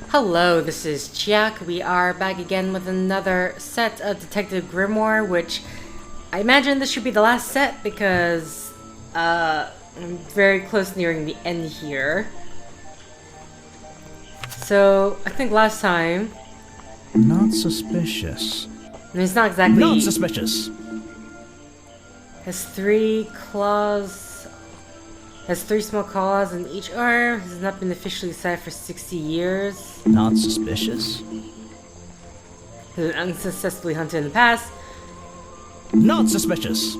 Hello, this is Chiak. We are back again with another set of Detective Grimoire, which I imagine this should be the last set because I'm very close nearing the end here. So, I think last time... Not suspicious. It's not exactly... Not suspicious! Has 3 claws... Has 3 small claws in each arm. Has not been officially sighted for 60 years. Not suspicious? Has been unsuccessfully hunted in the past. Not suspicious!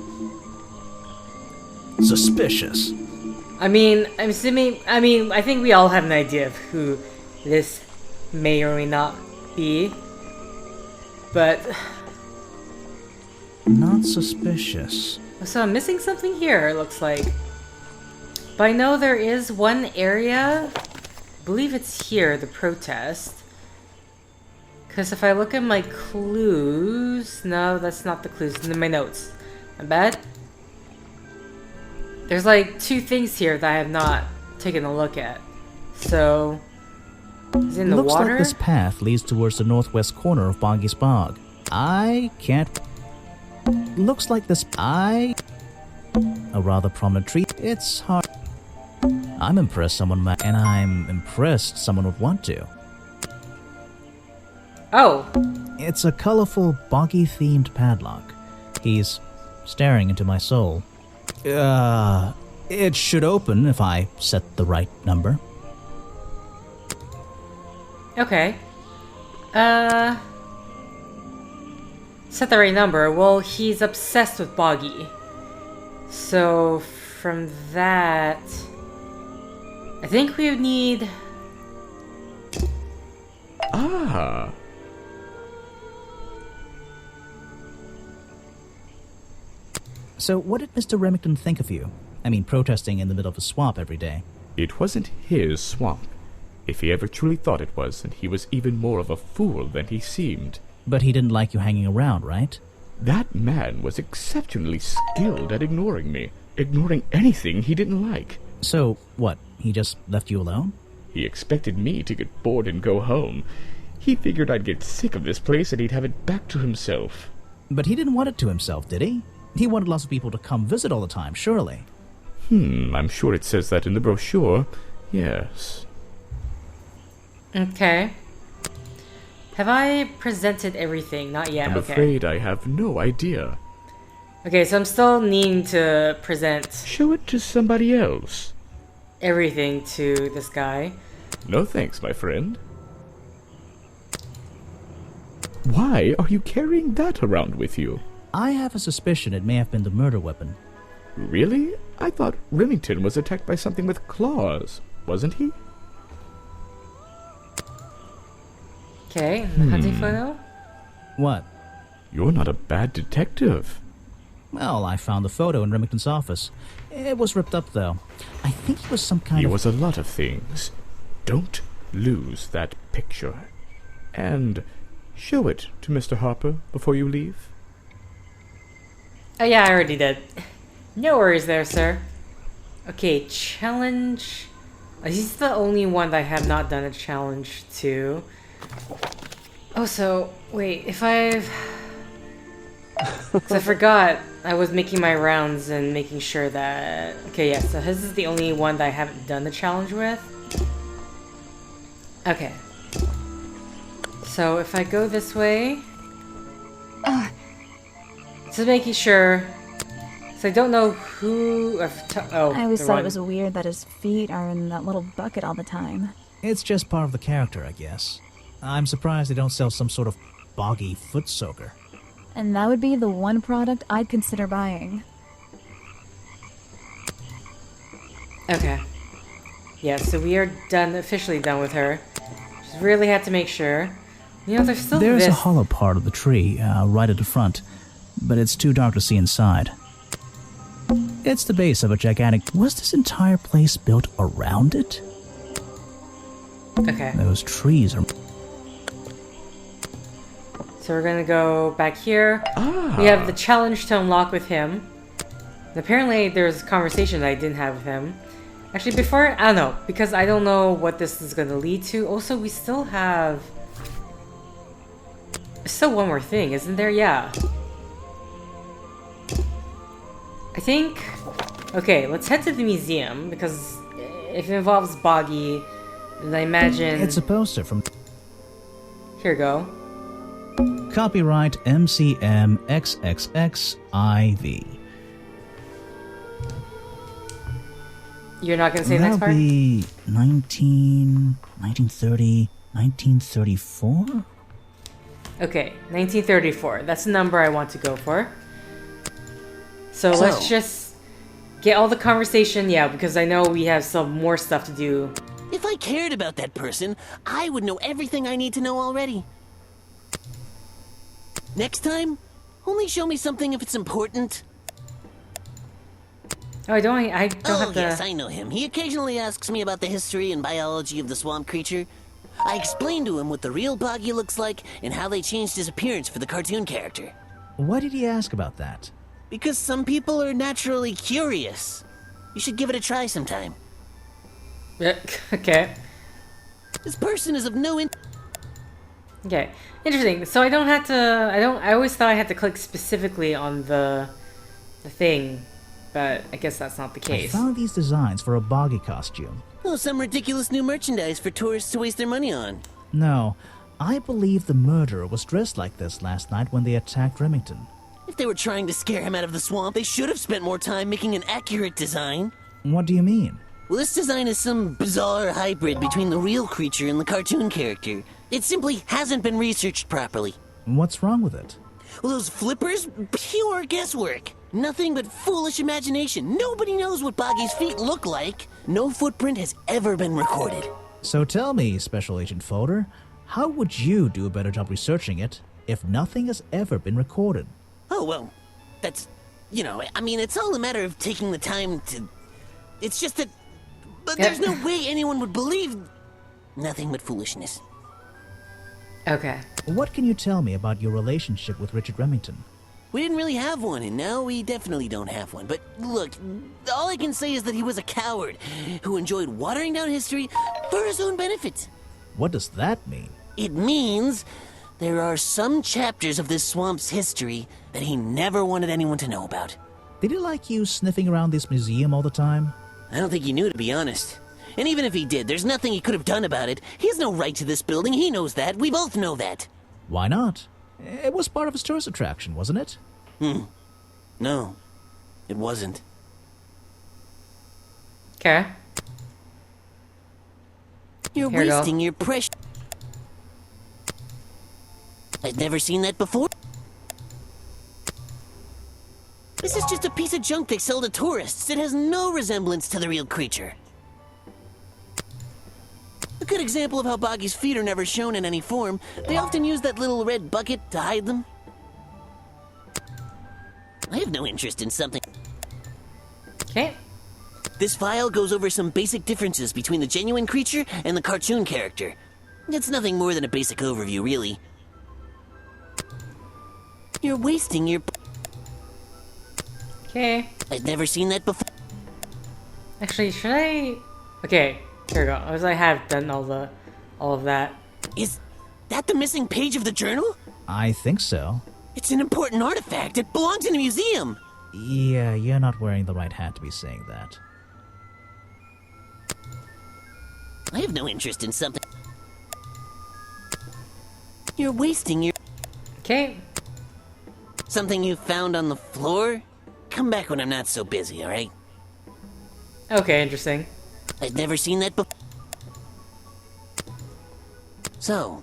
Suspicious. I'm assuming... I think we all have an idea of who this may or may not be. But... Not suspicious. So I'm missing something here, it looks like. But I know there is one area, I believe it's here, the protest. Because if I look at my clues... No, that's not the clues, in my notes. My bad. There's like 2 things here that I have not taken a look at. So... Is it in the Looks water? like this path leads towards the northwest corner of Boggy's Bog. I can't... Looks like this... A rather prominent tree. It's hard... I'm impressed someone might... And I'm impressed someone would want to. Oh! It's a colorful, boggy-themed padlock. He's staring into my soul. It should open if I set the right number. Okay. Set the right number. Well, he's obsessed with Boggy. So, from that... I think we would need... Ah! So, what did Mr. Remington think of you? I mean, protesting in the middle of a swamp every day. It wasn't his swamp. If he ever truly thought it was, and he was even more of a fool than he seemed. But he didn't like you hanging around, right? That man was exceptionally skilled at ignoring me, ignoring anything he didn't like. So, what? He just left you alone? He expected me to get bored and go home. He figured I'd get sick of this place and he'd have it back to himself. But he didn't want it to himself, did he? He wanted lots of people to come visit all the time, surely. I'm sure it says that in the brochure. Yes. Okay. Have I presented everything? Not yet, I'm okay. afraid I have no idea. Okay, so I'm still needing to present Show it to somebody else. everything to this guy. No thanks, my friend. Why are you carrying that around with you? I have a suspicion it may have been the murder weapon. Really? I thought Remington was attacked by something with claws, wasn't he? Okay, hunting photo? What? You're not a bad detective. Well, I found the photo in Remington's office. It was ripped up, though. I think it was some kind He of... was a lot of things. Don't lose that picture. And show it to Mr. Harper before you leave. Oh yeah, I already did. No worries there, sir. Okay, challenge... He's the only one that I have not done a challenge to. Oh, so... Wait, if I've... Because I forgot I was making my rounds and making sure that... Okay, yeah, so his is the only one that I haven't done the challenge with. Okay. So if I go this way... Just making sure... So I don't know who... I always thought it was weird that his feet are in that little bucket all the time. It's just part of the character, I guess. I'm surprised they don't sell some sort of boggy foot soaker. And that would be the one product I'd consider buying. Okay. Yeah, so we are done, officially done with her. Just really had to make sure. You know, there's still There's this... a hollow part of the tree, right at the front, but it's too dark to see inside. It's the base of a gigantic... Was this entire place built around it? Okay. Those trees are... So we're gonna go back here. We have the challenge to unlock with him. And apparently there's a conversation that I didn't have with him. Actually, before, I don't know, because I don't know what this is gonna lead to. Also, we still have... Still one more thing, isn't there? Yeah. I think... Okay, let's head to the museum, because if it involves Boggy, then I imagine... It's a poster from... Here we go. Copyright MCM XXXIV. You're not gonna say the next part? That'll be 1930, 1934? Okay, 1934. That's the number I want to go for. So let's just get all the conversation, yeah, because I know we have some more stuff to do. If I cared about that person, I would know everything I need to know already. Next time, only show me something if it's important. Oh, I don't have to... Yes, I know him. He occasionally asks me about the history and biology of the swamp creature. I explained to him what the real Boggy looks like and how they changed his appearance for the cartoon character. Why did he ask about that? Because some people are naturally curious. You should give it a try sometime. Okay. This person is of no Okay. Interesting. So I don't have to... I always thought I had to click specifically on the thing. But I guess that's not the I case. found these designs for a Boggy costume. Oh, some ridiculous new merchandise for tourists to waste their money on. No, I believe the murderer was dressed like this last night when they attacked Remington. If they were trying to scare him out of the swamp, they should have spent more time making an accurate design. What do you mean? Well, this design is some bizarre hybrid between the real creature and the cartoon character. It simply hasn't been researched properly. What's wrong with it? Well, those flippers? Pure guesswork. Nothing but foolish imagination. Nobody knows what Boggy's feet look like. No footprint has ever been recorded. So tell me, Special Agent Folder, how would you do a better job researching it if nothing has ever been recorded? Oh, well, that's... You know, I mean, it's all a matter of taking the time to... It's just that... But there's no way anyone would believe... Nothing but foolishness. Okay. What can you tell me about your relationship with Richard Remington? We didn't really have one, and now we definitely don't have one. But look, all I can say is that he was a coward who enjoyed watering down history for his own benefit. What does that mean? It means there are some chapters of this swamp's history that he never wanted anyone to know about. Did he like you sniffing around this museum all the time? I don't think he knew, to be honest. And even if he did, there's nothing he could have done about it. He has no right to this building. He knows that. We both know that. Why not? It was part of his tourist attraction, wasn't it? No, it wasn't. Okay. You're Here we go. wasting your precious... I've never seen that before. This is just a piece of junk they sell to tourists. It has no resemblance to the real creature. A good example of how Boggy's feet are never shown in any form. They often use that little red bucket to hide them. I have no interest in something. Okay. This file goes over some basic differences between the genuine creature and the cartoon character. It's nothing more than a basic overview, really. You're wasting your... Okay. I've never seen that before. Actually, should I... Okay. Here we go. As I have done all of that. Is that the missing page of the journal? I think so. It's an important artifact. It belongs in a museum. Yeah, you're not wearing the right hat to be saying that. I have no interest in something. You're wasting your... Okay. Something you found on the floor? Come back when I'm not so busy, alright? Okay, interesting. I've never seen that before. So,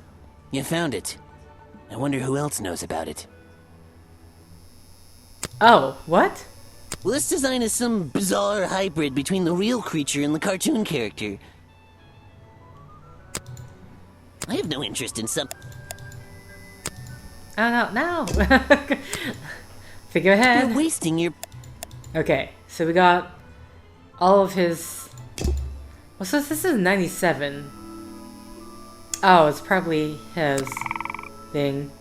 you found it. I wonder who else knows about it. Oh, what? Well, this design is some bizarre hybrid between the real creature and the cartoon character. I have no interest in some... Oh, no. Figure ahead. You're wasting your... Okay, so we got all of his... Well, so this is 97. Oh, it's probably his thing.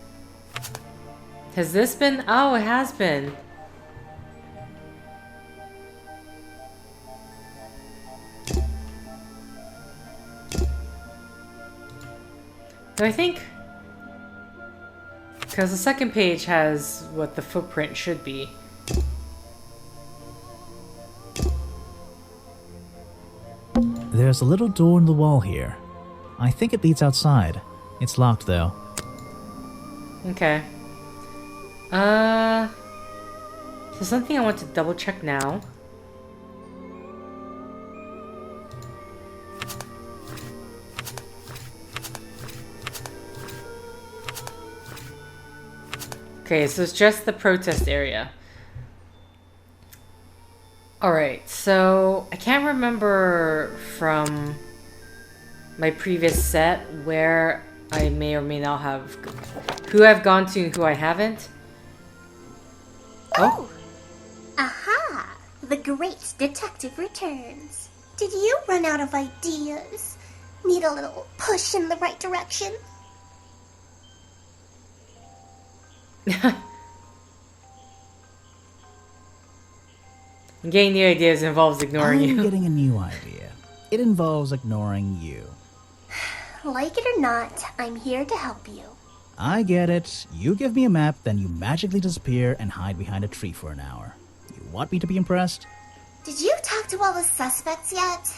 Has this been? Oh, it has been. Do I think? Because the second page has what the footprint should be. There's a little door in the wall here. I think it leads outside. It's locked, though. Okay. So something I want to double check now. Okay, so it's just the protest area. Alright, so I can't remember from my previous set where I may or may not have... who I've gone to and who I haven't. Oh! Aha! The great detective returns. Did you run out of ideas? Need a little push in the right direction? Getting new ideas involves ignoring I'm you. getting a new idea. It involves ignoring you. Like it or not, I'm here to help you. I get it. You give me a map, then you magically disappear and hide behind a tree for an hour. You want me to be impressed? Did you talk to all the suspects yet?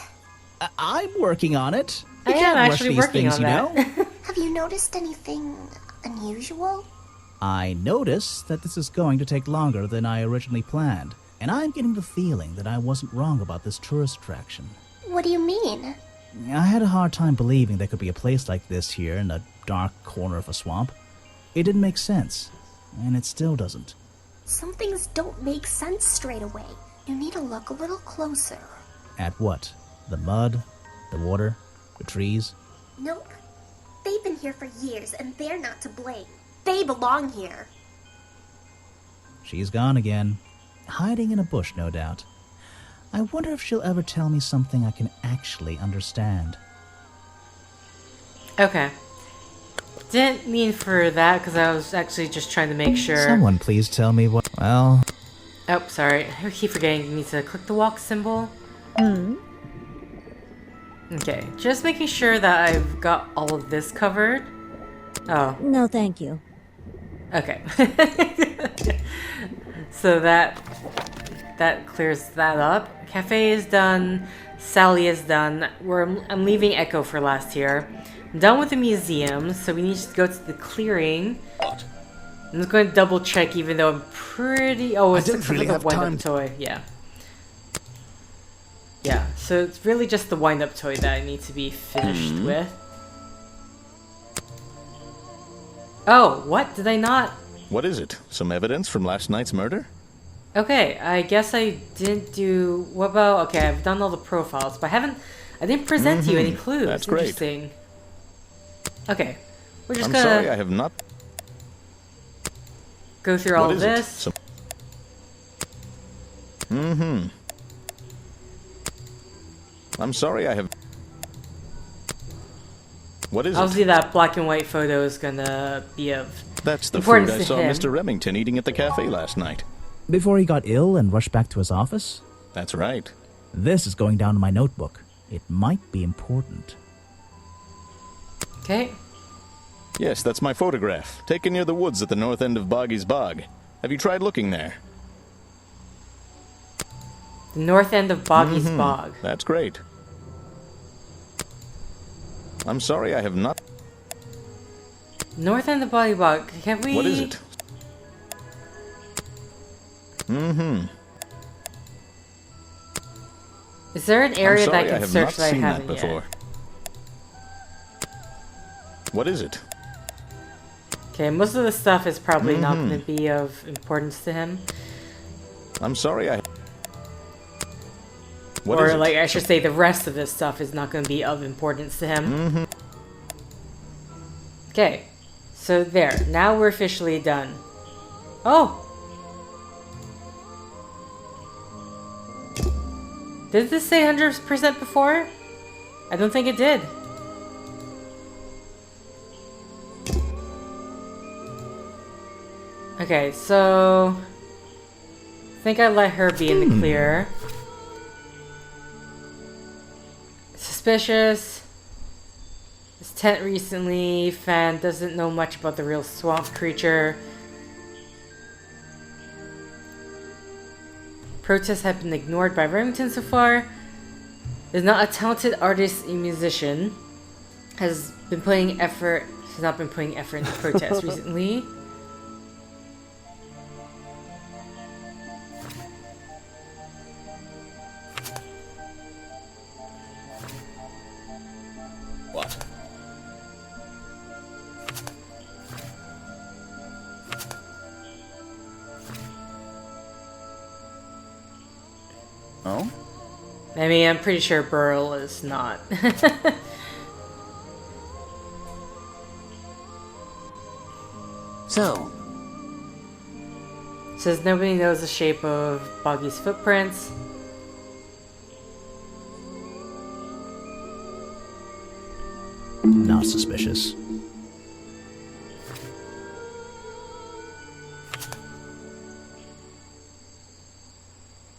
I'm working on it. I You am can't rush actually these working things, on you that. know? Have you noticed anything unusual? I notice that this is going to take longer than I originally planned, and I'm getting the feeling that I wasn't wrong about this tourist attraction. What do you mean? I had a hard time believing there could be a place like this here in a dark corner of a swamp. It didn't make sense, and it still doesn't. Some things don't make sense straight away. You need to look a little closer. At what? The mud? The water? The trees? Nope. They've been here for years, and they're not to blame. They belong here. She's gone again. Hiding in a bush, no doubt. I wonder if she'll ever tell me something I can actually understand. Okay. Didn't mean for that, because I was actually just trying to make sure. Someone please tell me what... Well... Oh, sorry. I keep forgetting me to click the walk symbol. Okay, just making sure that I've got all of this covered. Oh, No, thank you. okay. So that clears that up. Cafe is done. Sally is done. I'm leaving Echo for last here. I'm done with the museum, so we need to go to the clearing. I'm just going to double check, even though I'm pretty... Oh, it's don't really have time. toy. Yeah. Yeah, so it's really just the wind-up toy that I need to be finished with. Oh, what? Did I not... What is it? Some evidence from last night's murder? Okay, I guess I didn't do... What about... Okay, I've done all the profiles, but I didn't present you any clues. That's great. Interesting. Okay, we're just I'm gonna sorry I have not... go through all What of is it? this. I'm sorry I have... What is Obviously, it? that black and white photo is gonna be of That's the importance food I to saw him. Mr. Remington eating at the cafe last night. Before he got ill and rushed back to his office? That's right. This is going down in my notebook. It might be important. Okay. Yes, that's my photograph, taken near the woods at the north end of Boggy's Bog. Have you tried looking there? The north end of Boggy's Bog. That's great. I'm sorry I have not... North end of Boggy Bog. Can we... What is it? Is there an I'm area sorry that I I can have search not that I seen that haven't before. yet? What is it? Okay, most of the stuff is probably not going to be of importance to him. I'm sorry I... What Or, is it? like, I should say the rest of this stuff is not going to be of importance to him. Okay, so there. Now we're officially done. Oh! Did this say 100% before? I don't think it did. Okay, so... I think I let her be in the clear. Suspicious. This tent recently. Fan doesn't know much about the real swamp creature. Protests have been ignored by Remington so far. Is not a talented artist and musician. Has not been putting effort into protests recently. What? Oh? I mean, I'm pretty sure Burl is not. So, Says nobody knows the shape of Boggy's footprints. Not suspicious.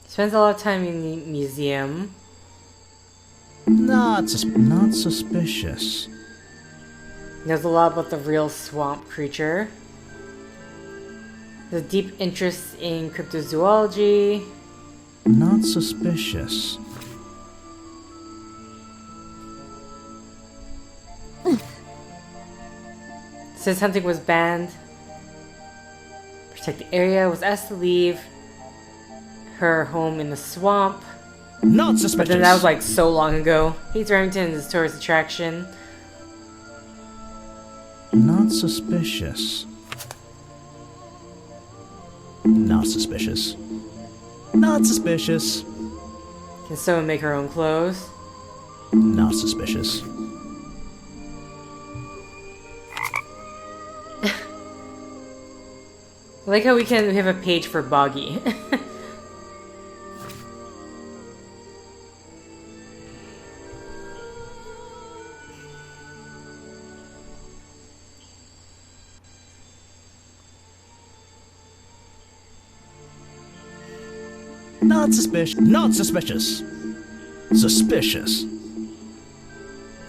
Spends a lot of time in the museum. Not suspicious. Knows a lot about the real swamp creature. Has a deep interest in cryptozoology. Not suspicious. Says hunting was banned. Protect the area. Was asked to leave her home in the swamp. Not suspicious. But then that was like so long ago. Hates Remington as a tourist attraction. Not suspicious. Not suspicious. Not suspicious. Can sew and make her own clothes. Not suspicious. I like how we have a page for Boggy. Not suspicious. Not suspicious. Suspicious.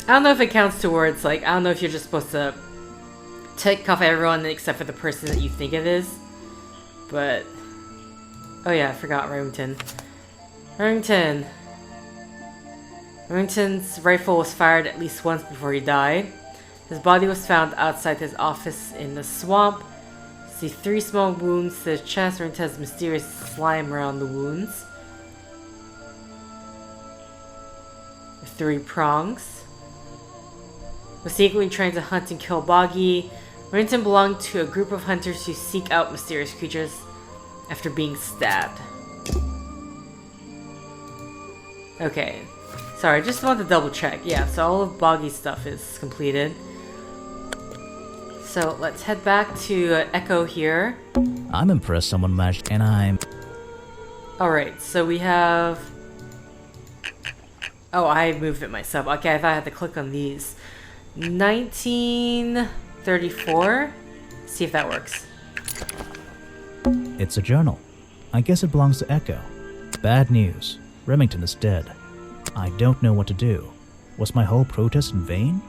I don't know if it counts towards, like, I don't know if you're just supposed to take off everyone except for the person that you think it is. But, oh yeah, I forgot Remington. Remington's rifle was fired at least once before he died. His body was found outside his office in the swamp. See 3 small wounds to his chest. Remington has mysterious slime around the wounds. 3 prongs. Was secretly trying to hunt and kill Boggy. Remington belonged to a group of hunters who seek out mysterious creatures after being stabbed. Okay. Sorry, just wanted to double check. Yeah, so all of Boggy's stuff is completed. So let's head back to Echo here. I'm impressed someone managed, and I'm... Alright, so we have... Oh, I moved it myself. Okay, I thought I had to click on these. 1934? See if that works. It's a journal. I guess it belongs to Echo. Bad news. Remington is dead. I don't know what to do. Was my whole protest in vain?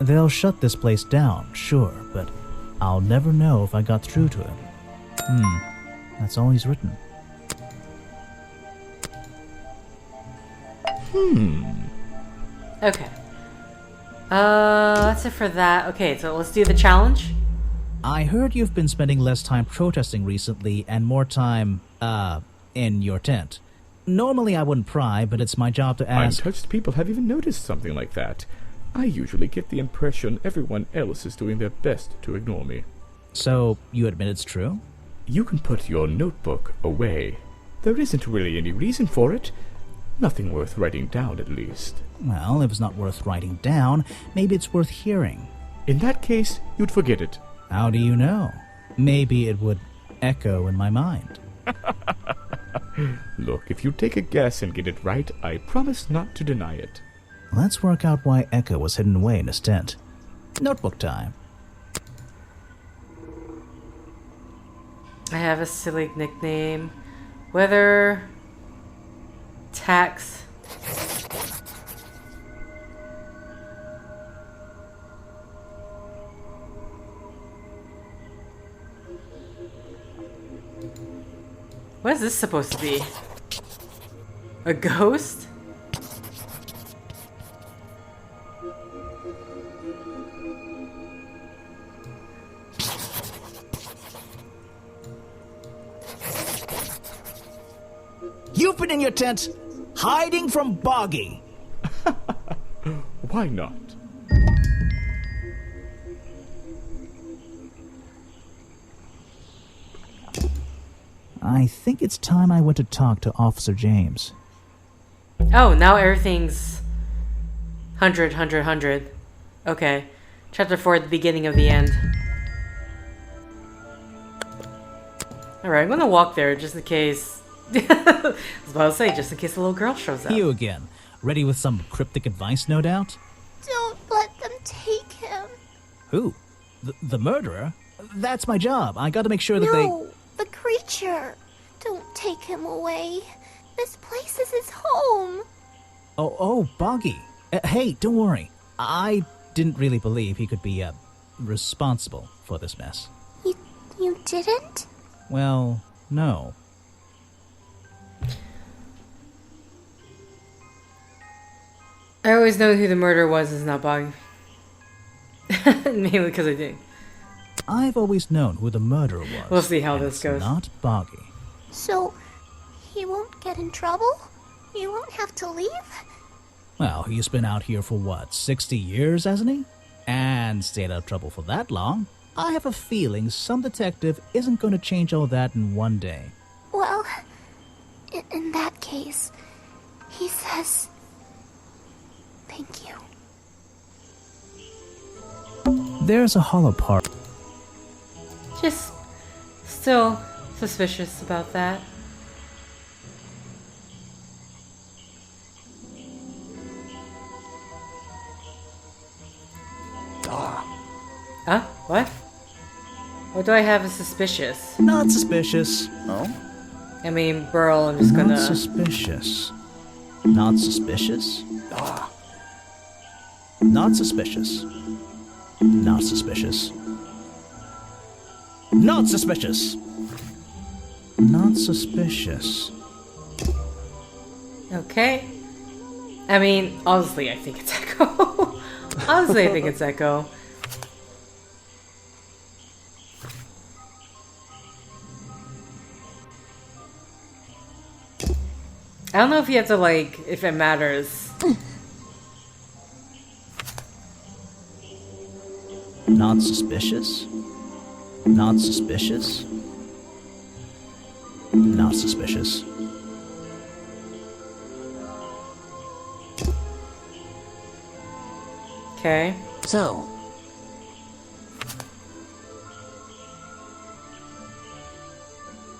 They'll shut this place down, sure, but I'll never know if I got through to him. That's all he's written. Okay. That's it for that. Okay, so let's do the challenge. I heard you've been spending less time protesting recently and more time, in your tent. Normally I wouldn't pry, but it's my job to ask... Untouched people have even noticed something like that. I usually get the impression everyone else is doing their best to ignore me. So, you admit it's true? You can put your notebook away. There isn't really any reason for it. Nothing worth writing down, at least. Well, if it's not worth writing down, maybe it's worth hearing. In that case, you'd forget it. How do you know? Maybe it would echo in my mind. Look, if you take a guess and get it right, I promise not to deny it. Let's work out why Echo was hidden away in his tent. Notebook time. I have a silly nickname. Weather... Tax... What is this supposed to be? A ghost? You've been in your tent, hiding from Boggy. Why not? I think it's time I went to talk to Officer James. Oh, now everything's 100. Okay. Chapter 4 at the beginning of the end. Alright, I'm gonna walk there just in case. I was about to say, just in case a little girl shows up. You again. Ready with some cryptic advice, no doubt? Don't let them take him. Who? The murderer? That's my job. I gotta make sure that No, the creature. Don't take him away. This place is his home. Oh, Boggy. Hey, don't worry. I didn't really believe he could be, responsible for this mess. You didn't? Well, no. I always know who the murderer was is not Boggy. Mainly because I did. I've always known who the murderer was. We'll see how and this it's goes. Not Boggy. So, he won't get in trouble? You won't have to leave? Well, he's been out here for what, 60 years, hasn't he? And stayed out of trouble for that long. I have a feeling some detective isn't going to change all that in one day. Well, in that case, he says, thank you. There's a hollow part. Just still suspicious about that. Huh? What? What do I have as suspicious? Not suspicious. I mean, Burl, I'm just gonna... Not suspicious. Not suspicious? Not suspicious. Not suspicious. Not suspicious. Not suspicious. Okay. I mean, honestly, I think it's Echo. Honestly, I think it's Echo. I don't know if you have to, like, if it matters. Not suspicious. Not suspicious. Not suspicious. Okay. So,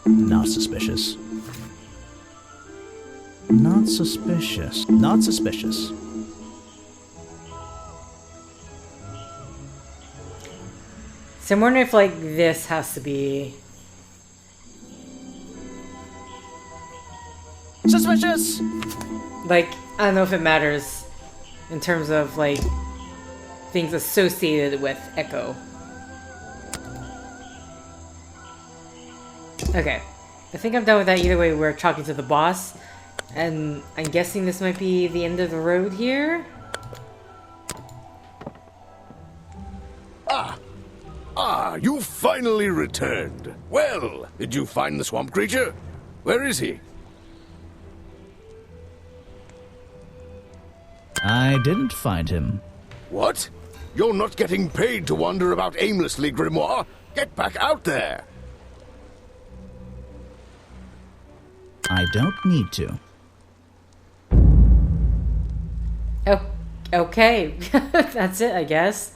Not suspicious. Not suspicious. Not suspicious. So I'm wondering if, like, this has to be... Suspicious! Like, I don't know if it matters in terms of, like, things associated with Echo. Okay. I think I'm done with that. Either way, we're talking to the boss. And I'm guessing this might be the end of the road here? You finally returned. Well, did you find the swamp creature? Where is he? I didn't find him. What? You're not getting paid to wander about aimlessly, Grimoire. Get back out there. I don't need to. Oh, okay. That's it, I guess.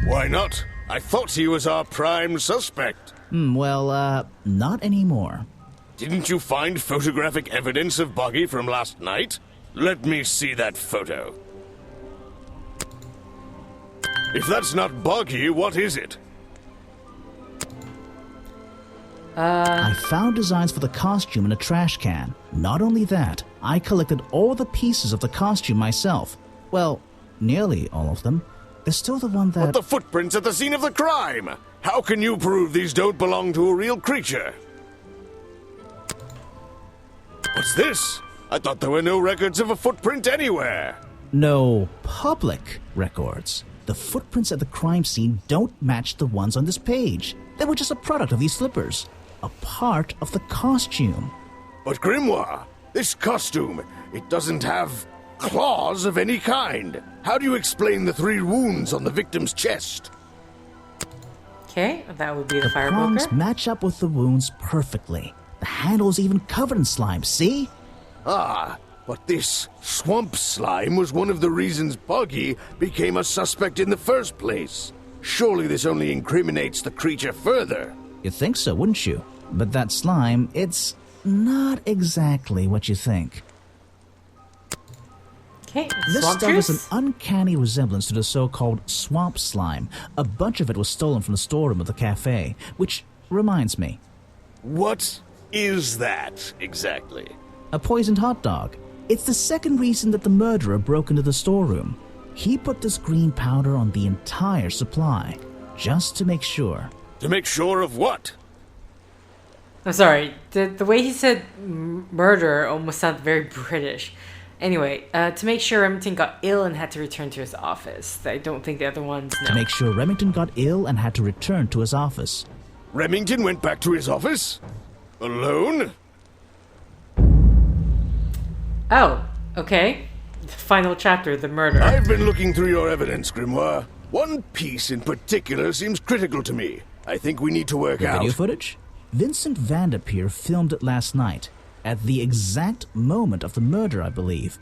Why not? I thought he was our prime suspect. Not anymore. Didn't you find photographic evidence of Boggy from last night? Let me see that photo. If that's not Boggy, what is it? I found designs for the costume in a trash can. Not only that, I collected all the pieces of the costume myself. Well, nearly all of them. There's still the one that... But the footprints at the scene of the crime! How can you prove these don't belong to a real creature? What's this? I thought there were no records of a footprint anywhere. No public records. The footprints at the crime scene don't match the ones on this page. They were just a product of these slippers. A part of the costume. But Grimoire, this costume, it doesn't have claws of any kind. How do you explain the 3 wounds on the victim's chest? Okay, that would be the The prongs fireboker. match up with the wounds perfectly. The handle's even covered in slime, see? Ah, but this swamp slime was one of the reasons Boggy became a suspect in the first place. Surely this only incriminates the creature further. You'd think so, wouldn't you? But that slime, it's not exactly what you think. Okay, This swamp stuff is an juice. uncanny resemblance to the so-called swamp slime. A bunch of it was stolen from the storeroom of the cafe, which reminds me, What is that exactly? a poisoned hot dog. It's the second reason that the murderer broke into the storeroom. He put this green powder on the entire supply, just to make sure. To make sure of what? I'm sorry, the way he said murder almost sounded very British. Anyway, to make sure Remington got ill and had to return to his office. I don't think the other ones know. To make sure Remington got ill and had to return to his office. Remington went back to his office? Alone? Oh, okay. The final chapter, the murder. I've been looking through your evidence, Grimoire. One piece in particular seems critical to me. I think we need to work The out. video footage? Vincent Vanderpeer filmed it last night, at the exact moment of the murder, I believe.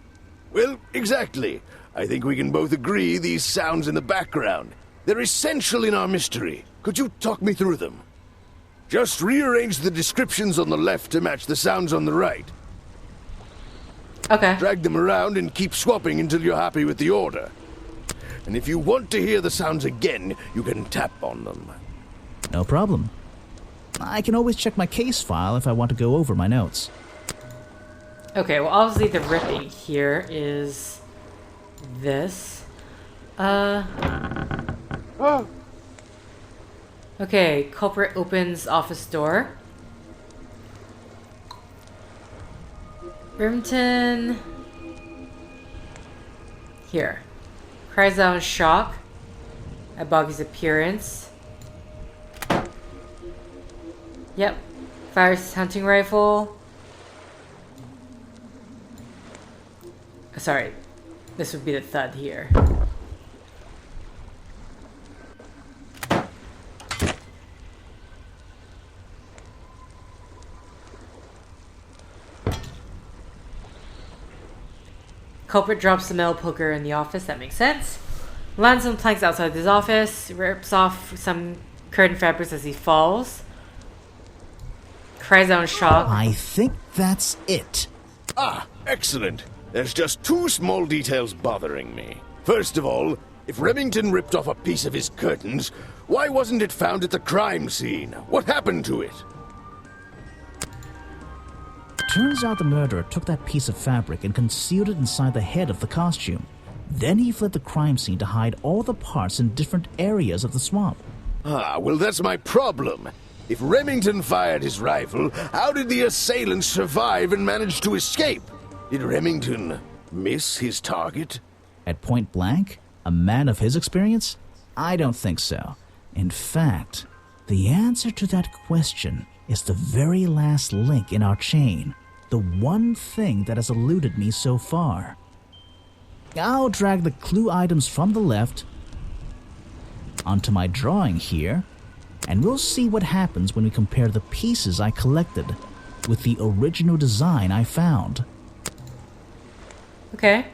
Well, exactly. I think we can both agree these sounds in the background. They're essential in our mystery. Could you talk me through them? Just rearrange the descriptions on the left to match the sounds on the right. Okay. Drag them around and keep swapping until you're happy with the order. And if you want to hear the sounds again, you can tap on them. No problem. I can always check my case file if I want to go over my notes. Okay, well obviously the ripping here is this. Okay, culprit opens office door. Remington here cries out in shock at Boggy's appearance. Yep, fires his hunting rifle. Sorry, this would be the thud here. Culprit drops the metal poker in the office, that makes sense. Lands on planks outside his office, rips off some curtain fabrics as he falls. Cries out in shock. I think that's it. Ah, excellent. There's just 2 small details bothering me. First of all, if Remington ripped off a piece of his curtains, why wasn't it found at the crime scene? What happened to it? Turns out the murderer took that piece of fabric and concealed it inside the head of the costume. Then he fled the crime scene to hide all the parts in different areas of the swamp. Ah, well, that's my problem. If Remington fired his rifle, how did the assailant survive and manage to escape? Did Remington miss his target? At point blank? A man of his experience? I don't think so. In fact, the answer to that question is the very last link in our chain. The one thing that has eluded me so far. I'll drag the clue items from the left onto my drawing here, and we'll see what happens when we compare the pieces I collected with the original design I found. Okay.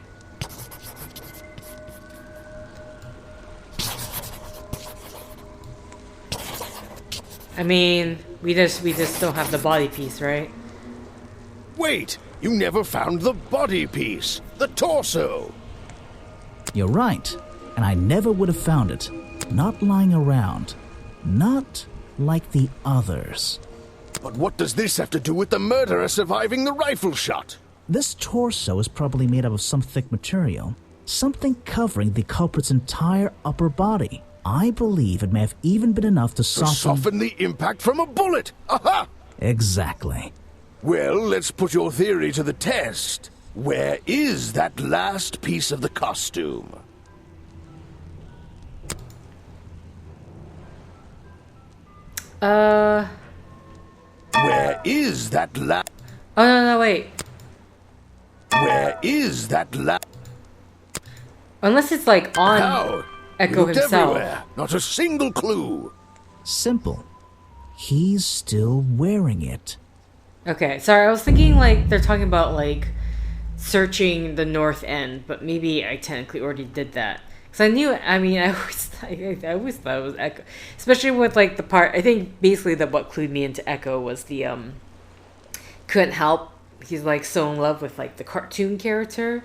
I mean, we just don't have the body piece, right? Wait, you never found the body piece, the torso. You're right, and I never would have found it. Not lying around. Not like the others. But what does this have to do with the murderer surviving the rifle shot? This torso is probably made up of some thick material, something covering the culprit's entire upper body. I believe it may have even been enough to To soften the impact from a bullet. Aha! Exactly. Well, let's put your theory to the test. Where is that last piece of the costume? Where is that Oh, no, wait. Where is that Unless it's like on How? Echo Looked himself. everywhere. Not a single clue. Simple. He's still wearing it. Okay, sorry, I was thinking like they're talking about like searching the north end, but maybe I technically already did that. Because I knew, I mean, I always thought it was Echo. Especially with like the part, I think basically that what clued me into Echo was the, couldn't help. He's like so in love with like the cartoon character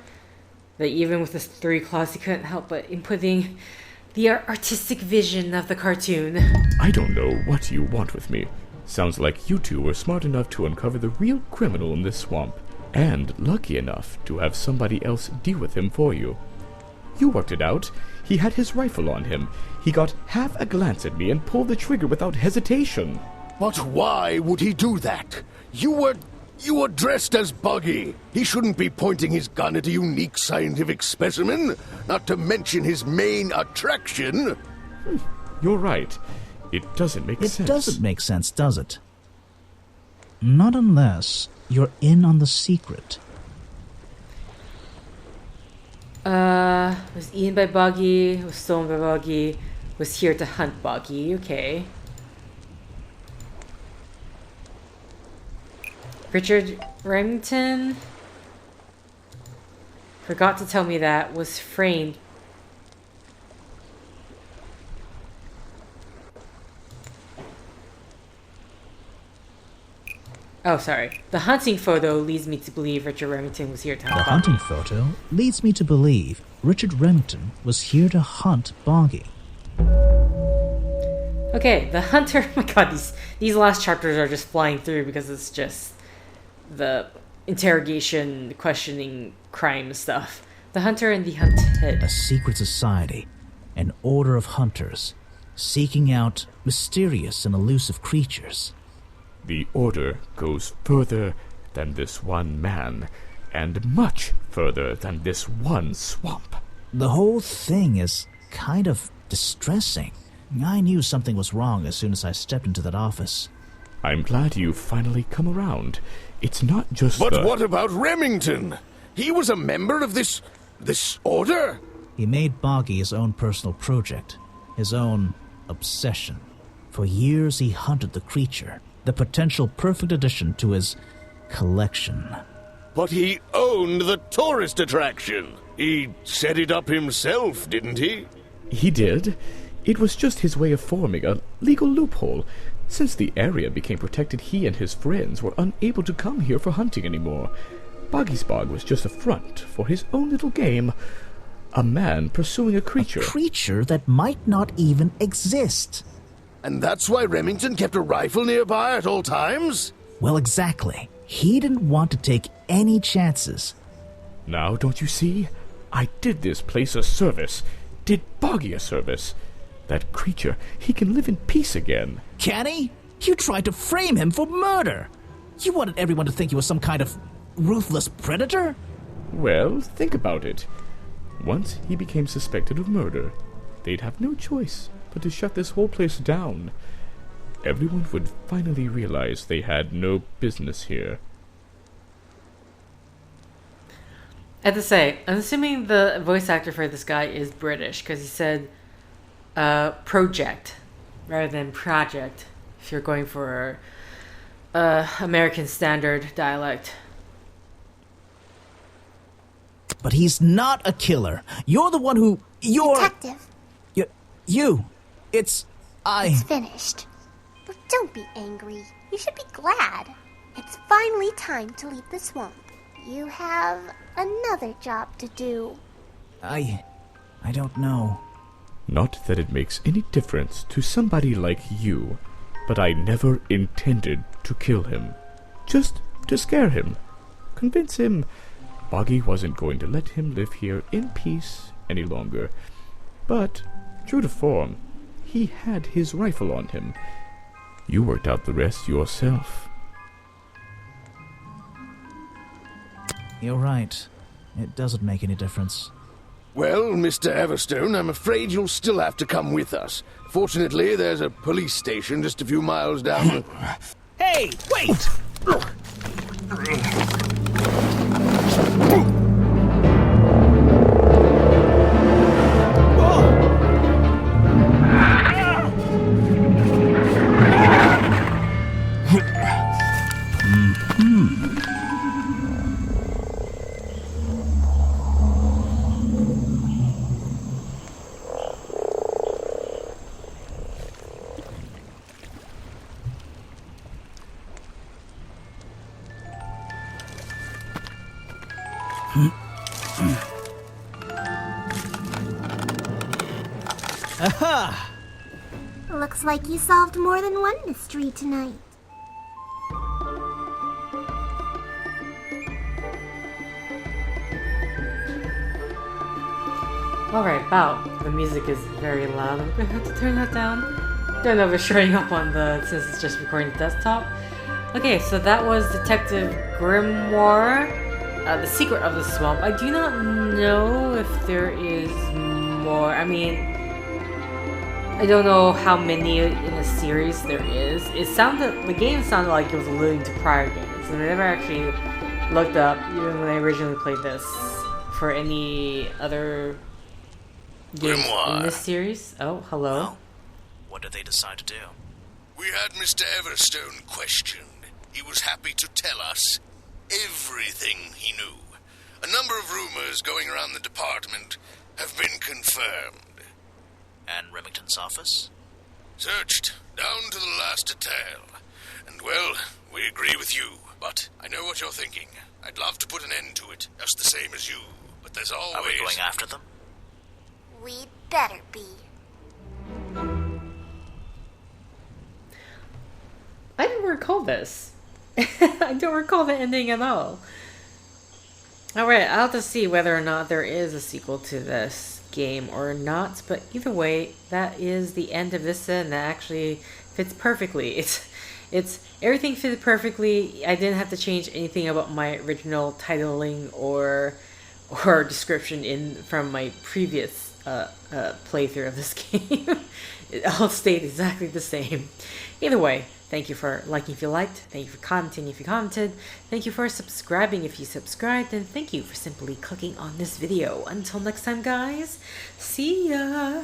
that even with his 3 claws, he couldn't help but inputting the artistic vision of the cartoon. I don't know what you want with me. Sounds like you two were smart enough to uncover the real criminal in this swamp, and lucky enough to have somebody else deal with him for you. You worked it out. He had his rifle on him. He got half a glance at me and pulled the trigger without hesitation. But why would he do that? You were dressed as Boggy. He shouldn't be pointing his gun at a unique scientific specimen, not to mention his main attraction. You're right. It doesn't make sense. It doesn't make sense, does it? Not unless you're in on the secret. Was eaten by Boggy, was stolen by Boggy, was here to hunt Boggy, okay. Richard Remington forgot to tell me that, was framed. Oh, sorry. The hunting photo leads me to believe Richard Remington was here to hunt The Boggy. hunting photo leads me to believe Richard Remington was here to hunt Boggy. Okay, the hunter. Oh my god, these last chapters are just flying through because it's just the interrogation, questioning, crime stuff. The hunter and the hunted. A secret society, an order of hunters, seeking out mysterious and elusive creatures. The order goes further than this one man, and much further than this one swamp. The whole thing is kind of distressing. I knew something was wrong as soon as I stepped into that office. I'm glad you've finally come around. It's not just But what about Remington? He was a member of this order? He made Boggy his own personal project, his own obsession. For years he hunted the creature, the potential perfect addition to his collection. But he owned the tourist attraction. He set it up himself, didn't he? He did. It was just his way of forming a legal loophole. Since the area became protected, he and his friends were unable to come here for hunting anymore. Boggy's Bog was just a front for his own little game. A man pursuing a creature. A creature that might not even exist. And that's why Remington kept a rifle nearby at all times? Well, exactly. He didn't want to take any chances. Now, don't you see? I did this place a service. Did Boggy a service. That creature, he can live in peace again. Can he? You tried to frame him for murder. You wanted everyone to think he was some kind of ruthless predator? Well, think about it. Once he became suspected of murder, they'd have no choice but to shut this whole place down. Everyone would finally realize they had no business here. I have to say, I'm assuming the voice actor for this guy is British because he said project rather than project if you're going for American standard dialect. But he's not a killer. You're the one who... Detective, You. It's finished. But don't be angry. You should be glad. It's finally time to leave the swamp. You have another job to do. I don't know. Not that it makes any difference to somebody like you, but I never intended to kill him. Just to scare him. Convince him Boggy wasn't going to let him live here in peace any longer. But, true to form, he had his rifle on him. You worked out the rest yourself. You're right. It doesn't make any difference. Well, Mr. Everstone, I'm afraid you'll still have to come with us. Fortunately, there's a police station just a few miles down the... Hey, wait! Aha! Looks like you solved more than one mystery tonight. Alright, wow. The music is very loud. I'm gonna have to turn that down. Don't know if it's showing up on the... since it's just recording the desktop. Okay, so that was Detective Grimoire, The Secret of the Swamp. I do not know if there is more. I mean, I don't know how many in a series there is. The game sounded like it was alluding to prior games, and I never actually looked up, even when I originally played this, for any other games in this series. Oh, hello. Well, what did they decide to do? We had Mr. Everstone questioned. He was happy to tell us everything he knew. A number of rumors going around the department have been confirmed. And Remington's office? Searched down to the last detail. And, well, we agree with you. But I know what you're thinking. I'd love to put an end to it, just the same as you. But there's always... Are we going after them? We'd better be. I don't recall this. I don't recall the ending at all. Alright, I'll have to see whether or not there is a sequel to this game or not, but either way, that is the end of this, and that actually fits perfectly. It's everything fits perfectly. I didn't have to change anything about my original titling or description from my previous playthrough of this game. It all stayed exactly the same. Either way, thank you for liking if you liked, thank you for commenting if you commented, thank you for subscribing if you subscribed, and thank you for simply clicking on this video. Until next time, guys, see ya!